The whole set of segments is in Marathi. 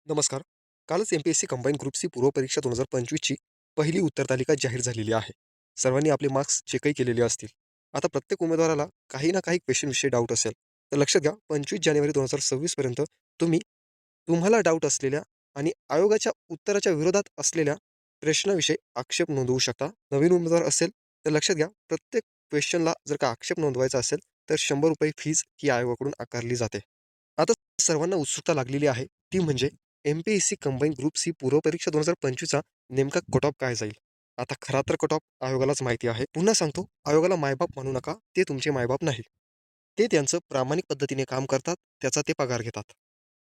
नमस्कार. कालच एम-पी-एस-सी कंबाईन ग्रुप सी पूर्वपरीक्षा 2025ची पहिली उत्तरतालिका जाहीर झालेली आहे. सर्वांनी आपले मार्क्स चेकही केलेले असतील. आता प्रत्येक उमेदवाराला काही ना काही क्वेश्चनविषयी डाऊट असेल. तर लक्षात घ्या 25 जानेवारी 2026 पर्यंत तुम्ही तुम्हाला डाऊट असलेल्या आणि आयोगाच्या उत्तराच्या विरोधात असलेल्या प्रश्नाविषयी आक्षेप नोंदवू शकता. नवीन उमेदवार असेल तर लक्षात घ्या प्रत्येक क्वेश्चनला जर का आक्षेप नोंदवायचा असेल तर ₹100 फीज ही आयोगाकडून आकारली जाते. आता सर्वांना उत्सुकता लागलेली आहे ती म्हणजे एम-पी-एस-सी कंबाईन ग्रुप सी पूर्वपरीक्षा 2025चा नेमका कट ऑफ काय जाईल? आता खरा तर कट ऑफ आयोगालाच माहिती आहे. पुन्हा सांगतो, आयोगाला मायबाप म्हणू नका. ते तुमचे मायबाप नाही. ते त्यांचं प्रामाणिक पद्धतीने काम करतात, त्याचा ते पगार घेतात.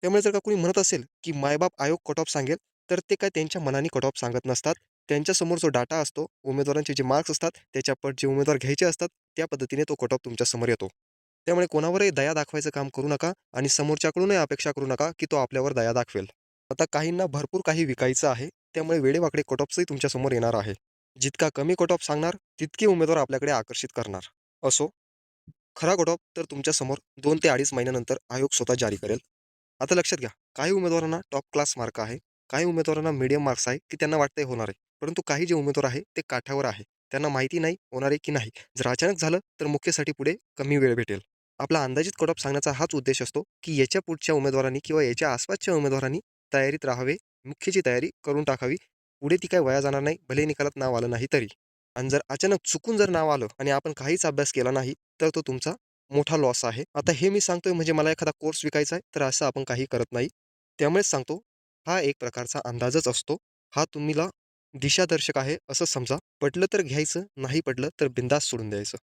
त्यामुळे जर का कोणी म्हणत असेल, की मायबाप आयोग कट ऑफ सांगेल, तर ते काय त्यांच्या मनाने कट ऑफ सांगत नसतात. त्यांच्यासमोर जो डाटा असतो, उमेदवारांचे जे मार्क्स असतात, त्याच्या पट जे उमेदवार घ्यायचे असतात, त्या पद्धतीने तो कट ऑफ तुमच्यासमोर येतो. त्यामुळे कोणावरही दया दाखवायचं काम करू नका आणि समोरच्याकडूनही अपेक्षा करू नका, की तो आपल्यावर दया दाखवेल. आता काहींना भरपूर काही विकायचं आहे, त्यामुळे वेडेवाकडे कट ऑफ्सही तुमच्यासमोर येणार आहे. जितका कमी कट ऑफ सांगणार, तितके उमेदवार आपल्याकडे आकर्षित करणार. असो, खरा कट ऑफ तर तुमच्यासमोर 2 ते 2.5 महिन्यानंतर आयोग स्वतः जारी करेल. आता लक्षात घ्या, काही उमेदवारांना टॉप क्लास मार्क आहे, काही उमेदवारांना मीडियम मार्क्स आहे, की त्यांना वाटतंय होणार आहे. परंतु काही जे उमेदवार आहे, ते काठावर आहे. त्यांना माहिती नाही होणार आहे की नाही. जर अचानक झालं, तर मुख्यसाठी पुढे कमी वेळ भेटेल. आपला अंदाजित कट ऑफ सांगण्याचा हाच उद्देश असतो, की याच्या पुढच्या उमेदवारांनी किंवा याच्या आसपासच्या उमेदवारांनी तयारीत राहावे, मुख्यची तयारी करून टाकावी. पुढे ती काही वाया जाणार नाही, भलेही निकालात नाव आलं नाही तरी. आणि जर अचानक चुकून जर नाव आलं आणि आपण काहीच अभ्यास केला नाही, तर तो तुमचा मोठा लॉस आहे. आता हे मी सांगतोय म्हणजे मला एखादा कोर्स विकायचा आहे, तर असं आपण काही करत नाही. त्यामुळेच सांगतो, हा एक प्रकारचा अंदाजच असतो. हा तुम्हाला दिशादर्शक आहे असं समजा. पटलं तर घ्यायचं, नाही पटलं तर बिनधास्त सोडून द्यायचं.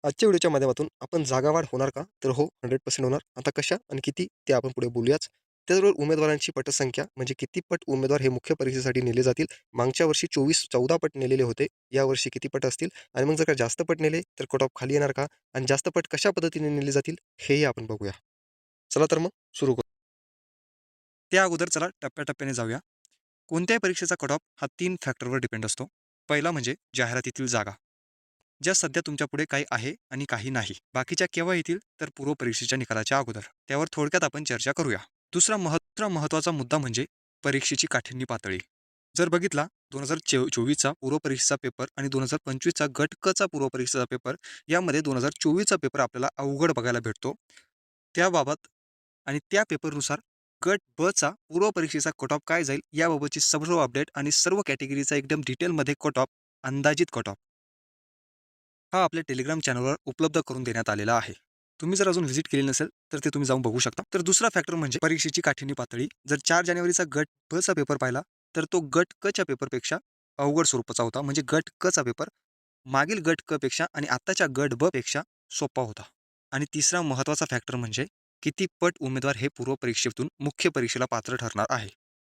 आजच्या व्हिडिओच्या माध्यमातून आपण जागावाढ होणार का? तर हो, 100% होणार. आता कशा आणि किती ते आपण पुढे बोलूयाच. त्याचबरोबर उमेदवारांची पटसंख्या म्हणजे किती पट उमेदवार हे मुख्य परीक्षेसाठी नेले जातील. मागच्या वर्षी 14 पट नेलेले होते. यावर्षी किती पट असतील? आणि मग जर का जास्त पट नेले, तर कट ऑफ खाली येणार का? आणि जास्त पट कशा पद्धतीने नेले जातील? हेही आपण बघूया. चला तर मग सुरू करू. त्या अगोदर चला टप्प्याटप्प्याने जाऊया. कोणत्याही परीक्षेचा कट ऑफ हा 3 फॅक्टरवर डिपेंड असतो. पहिला म्हणजे जाहिरातीतील जागा. ज्या सध्या तुमच्यापुढे काही आहे आणि काही नाही. बाकीच्या केव्हा येतील तर पूर्व परीक्षेच्या निकालाच्या अगोदर. त्यावर थोडक्यात आपण चर्चा करूया. दुसरा महत्त्वाचा मुद्दा म्हणजे परीक्षेची काठिण्य पातळी. जर बघितला 2024चा पूर्व परीक्षेचा पेपर आणि 2025चा गट क चा पूर्व परीक्षेचा पेपर यामध्ये 2024चा पेपर आपल्याला अवघड बघायला भेटतो. त्याबाबत आणि त्या पेपरनुसार गट ब चा पूर्व परीक्षेचा कट ऑफ काय जाईल याबाबतची सर्व अपडेट आणि सर्व कॅटेगरीचा एकदम डिटेलमध्ये कट ऑफ, अंदाजित कट ऑफ हा आपल्या टेलिग्राम चॅनलवर उपलब्ध करून देण्यात आलेला आहे. तुम्ही जर अजून व्हिजिट केली नसेल तर ते तुम्ही जाऊन बघू शकता. तर दुसरा फॅक्टर म्हणजे परीक्षेची काठिण्य पातळी. जर 4 जानेवारीचा गट ब चा पेपर पाहिला तर तो गट क च्या पेपरपेक्षा अवघड स्वरूपाचा होता. म्हणजे गट क चा पेपर मागील गट क पेक्षा आणि आत्ताच्या गट ब पेक्षा सोपा होता. आणि तिसरा महत्त्वाचा फॅक्टर म्हणजे किती पट उमेदवार हे पूर्व परीक्षेतून मुख्य परीक्षेला पात्र ठरणार आहे.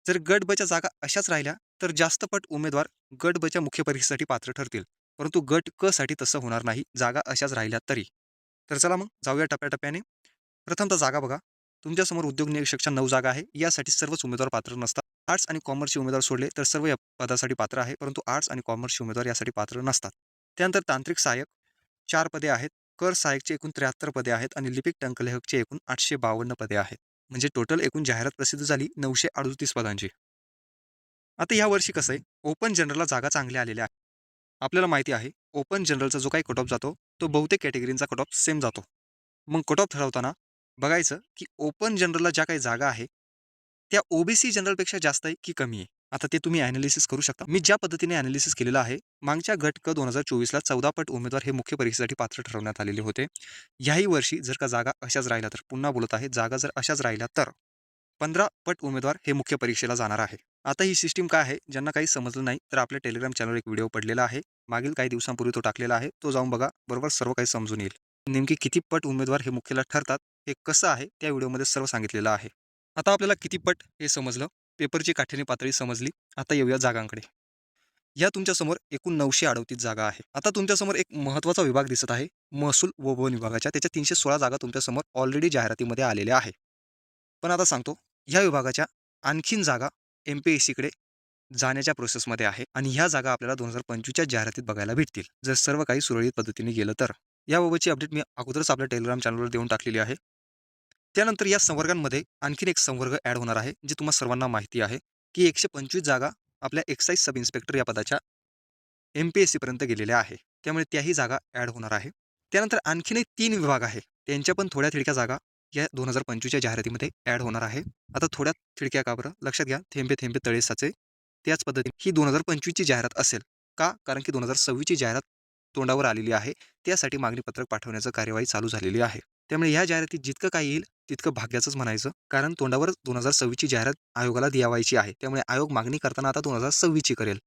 जर गट ब च्या जागा अशाच राहिल्या तर जास्त पट उमेदवार गट ब च्या मुख्य परीक्षेसाठी पात्र ठरतील. परंतु गट क साठी तसं होणार नाही, जागा अशाच राहिल्या तरी. तर चला मग जाऊया टप्प्याटप्प्याने. प्रथमतः जागा बघा. तुमच्यासमोर उद्योग निरीक्षकच्या 9 जागा आहे. यासाठी सर्वच उमेदवार पात्र नसतात. आर्ट्स आणि कॉमर्सचे उमेदवार सोडले तर सर्व या पदासाठी पात्र आहे. परंतु आर्ट्स आणि कॉमर्सचे उमेदवार यासाठी पात्र नसतात. त्यानंतर तांत्रिक सहाय्यक 4 पदे आहेत. कर सहाय्यकचे एकूण 73 पदे आहेत आणि लिपिक टंकलेखकचे एकूण 852 पदे आहेत. म्हणजे टोटल एकूण जाहिरात प्रसिद्ध झाली 938 पदांची. आता या वर्षी कसं आहे, ओपन जनरलला जागा चांगल्या आलेल्या आहेत. आपल्याला माहिती आहे, ओपन जनरलचा जो काही कट ऑफ जातो, तो बहुतेक कॅटेगरींचा कट ऑफ सेम जातो. मग कट ऑफ ठरवताना बघायचं, की ओपन जनरलला ज्या काही जागा आहे, त्या ओ-बी-सी जनरलपेक्षा जास्त आहे की कमी आहे. आता ते तुम्ही एनालिसिस करू शकता. मी ज्या पद्धतीने एनालिसिस केलेलं आहे, मागच्या गट क 2024ला 14 पट उमेदवार हे मुख्य परीक्षेसाठी पात्र ठरवण्यात आलेले होते. याही वर्षी जर का जागा अशाच राहिल्या तर, पुन्हा बोलत आहे, जागा जर अशाच राहिल्या तर 15 पट उमेदवार हे मुख्य परीक्षेला जाणार आहे. आता ही सिस्टीम काय आहे, ज्यांना काही समजलं नाही, तर आपल्या टेलिग्राम चॅनलवर एक व्हिडिओ पडलेला आहे. मागील काही दिवसांपूर्वी तो टाकलेला आहे. तो जाऊन बघा. बरोबर सर्व काही समजून येईल. नेमके किती पट उमेदवार हे मुख्यला ठरतात, हे कसं आहे, त्या व्हिडिओमध्ये सर्व सांगितलेलं आहे. आता आपल्याला किती पट हे समजलं. पेपरची काठिण्य पातळी समजली. आता येऊया जागांकडे. या तुमच्यासमोर एकूण 938 जागा आहे. आता तुमच्यासमोर एक महत्त्वाचा विभाग दिसत आहे, महसूल व वन विभागाच्या. त्याच्या 316 जागा तुमच्यासमोर ऑलरेडी जाहिरातीमध्ये आलेल्या आहे. पण आता सांगतो, ह्या विभागाच्या आणखीन जागा एम-पी-एस-सीकडे जाण्याच्या प्रोसेसमध्ये आहे आणि ह्या जागा आपल्याला 2025च्या जाहिरातीत बघायला भेटतील, जर सर्व काही सुरळीत पद्धतीने गेलं तर. याबाबतची अपडेट मी अगोदरच आपल्या टेलिग्राम चॅनलवर देऊन टाकलेली आहे. त्यानंतर या संवर्गांमध्ये आणखीन एक संवर्ग ॲड होणार आहे, जे तुम्हा सर्वांना माहिती आहे, की 125 जागा आपल्या एक्साईज सब इन्स्पेक्टर या पदाच्या MPSCपर्यंत गेलेल्या आहे. त्यामुळे त्याही जागा ॲड होणार आहे. त्यानंतर आणखीनही 3 विभाग आहे. त्यांच्या पण थोड्या थिडक्या जागा या 2025च्या जाहिरातीमध्ये ॲड होणार आहे. आता थोड्या थिडक्या का बरं? लक्षात घ्या, थेंबे थेंबे तळे साचे. त्याच पद्धतीने ही 2025ची जाहिरात असेल. का? कारण की 2026ची जाहिरात तोंडावर आलेली आहे. त्यासाठी मागणीपत्रक पाठवण्याची कार्यवाही चालू झालेली आहे. त्यामुळे ह्या जाहिरातीत जितकं काही येईल तितकं भाग्याचंच म्हणायचं. कारण तोंडावर 2026ची जाहिरात आयोगाला द्यावायची आहे. त्यामुळे आयोग मागणी करताना आता 2026ची करेल.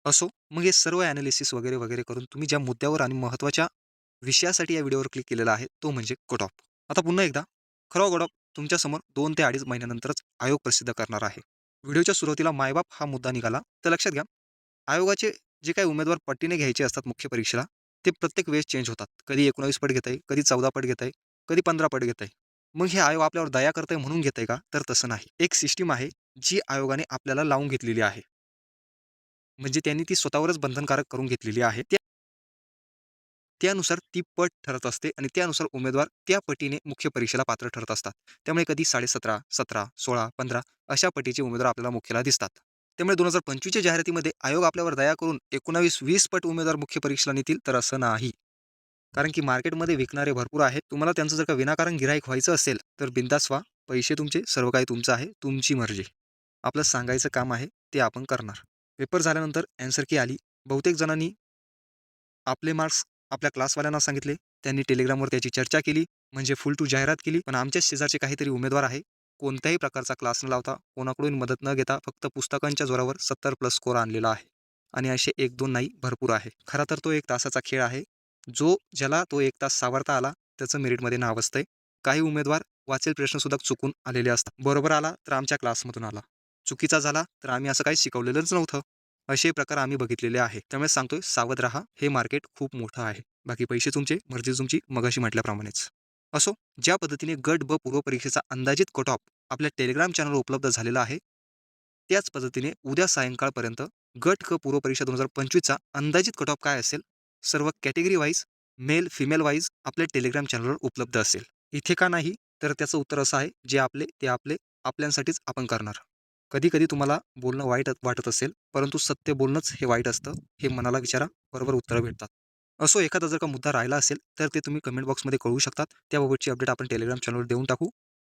असो, मग हे सर्व ॲनालिसिस वगैरे, वगैरे करून तुम्ही ज्या मुद्द्यावर आणि महत्त्वाच्या विषयासाठी या व्हिडिओवर क्लिक केलेला आहे, तो म्हणजे कट ऑफ. आता पुन्हा एकदा खरा कट ऑफ तुमच्यासमोर 2 ते 2.5 महिन्यानंतरच आयोग प्रसिद्ध करणार आहे. व्हिडिओच्या सुरुवातीला मायबाप हा मुद्दा निघाला, तर लक्षात घ्या, आयोगाचे जे काही उमेदवार पट्टीने घ्यायचे असतात मुख्य परीक्षेला, ते प्रत्येक वेळेस चेंज होतात. कधी 19 पट घेत आहे, कधी 14 पट घेत आहे, कधी 15 पट घेत आहे. मग हे आयोग आपल्यावर दया करत म्हणून घेत का? तर तसं नाही. एक सिस्टम आहे, जी आयोगाने आपल्याला लावून घेतलेली आहे. म्हणजे त्यांनी ती स्वतःवरच बंधनकारक करून घेतलेली आहे. त्यानुसार ती पट ठरत असते आणि त्यानुसार उमेदवार त्या पटीने मुख्य परीक्षेला पात्र ठरत असतात. त्यामुळे कधी 17.5, 17, 16, 15 अशा पटीचे उमेदवार आपल्याला मुख्यला दिसतात. त्यामुळे 2025च्या जाहिरातीमध्ये आयोग आपल्यावर दया करून 19-20 पट उमेदवार मुख्य परीक्षेला नेतील, तर असं नाही. कारण की मार्केटमध्ये विकणारे भरपूर आहेत. तुम्हाला त्यांचं जर का विनाकारण गिऱ्हाईक व्हायचं असेल, तर बिंदास व्हा. पैसे तुमचे, सर्व काही तुमचं आहे. तुमची मर्जी. आपलं सांगायचं काम आहे, ते आपण करणार. पेपर झाल्यानंतर ॲन्सर की आली. बहुतेक जणांनी आपले मार्क्स आपल्या क्लासवाल्यांना सांगितले. त्यांनी टेलिग्रामवर त्याची चर्चा केली. म्हणजे फुल टू जाहिरात केली. पण आमच्याच शेजारचे काहीतरी उमेदवार आहे. कोणत्याही प्रकारचा क्लास न लावता, कोणाकडून मदत न घेता फक्त पुस्तकांच्या जोरावर 70+ स्कोर आणलेला आहे. आणि असे 1-2 नाही, भरपूर आहे. खरा तर तो 1 तासाचा खेळ आहे. ज्याला तो 1 तास सावरता आला, त्याचं मेरिटमध्ये नाव असतंय. काही उमेदवार वाचेल प्रश्नसुद्धा चुकून आलेले असतात. बरोबर आला तर आमच्या क्लासमधून आला. चुकीचा झाला तर आम्ही असं काही शिकवलेलंच नव्हतं. असे प्रकार आम्ही बघितलेले आहे. त्यामुळे सांगतोय, सावध राहा. हे मार्केट खूप मोठं आहे. बाकी पैसे तुमचे, मर्जी तुमची, मगाशी म्हटल्याप्रमाणेच. असो, ज्या पद्धतीने गट ब पूर्व परीक्षेचा अंदाजित कट ऑफ आपल्या टेलिग्राम चॅनलवर उपलब्ध झालेला आहे, त्याच पद्धतीने उद्या सायंकाळपर्यंत गट क पूर्व परीक्षा 2025चा अंदाजित कट ऑफ काय असेल, सर्व category wise, male, female wise आपल्या टेलिग्राम चॅनलवर उपलब्ध असेल. इथे का नाही? तर त्याचं उत्तर असं आहे, जे आपले ते आपले, आपल्यांसाठीच आपण करणार. कधी-कधी तुम्हाला बोलणं वाईट वाटत असेल, परंतु सत्य बोलणंच हे वाईट असतं. हे मनाला विचारा, बरोबर उत्तरं भेटतात. असो, एखादा जर का मुद्दा राहिला असेल, तर ते तुम्ही कमेंट बॉक्समध्ये कळवू शकतात. त्याबाबतची अपडेट आपण टेलिग्राम चॅनलवर देऊन टाकू.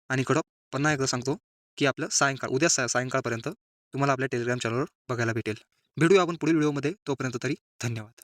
आणि कट ऑफ पुन्हा एकदा सांगतो, की आपलं उद्या सायंकाळपर्यंत तुम्हाला आपल्या टेलिग्राम चॅनलवर बघायला भेटेल. भेटूया आपण पुढील व्हिडिओमध्ये. तोपर्यंत तरी धन्यवाद.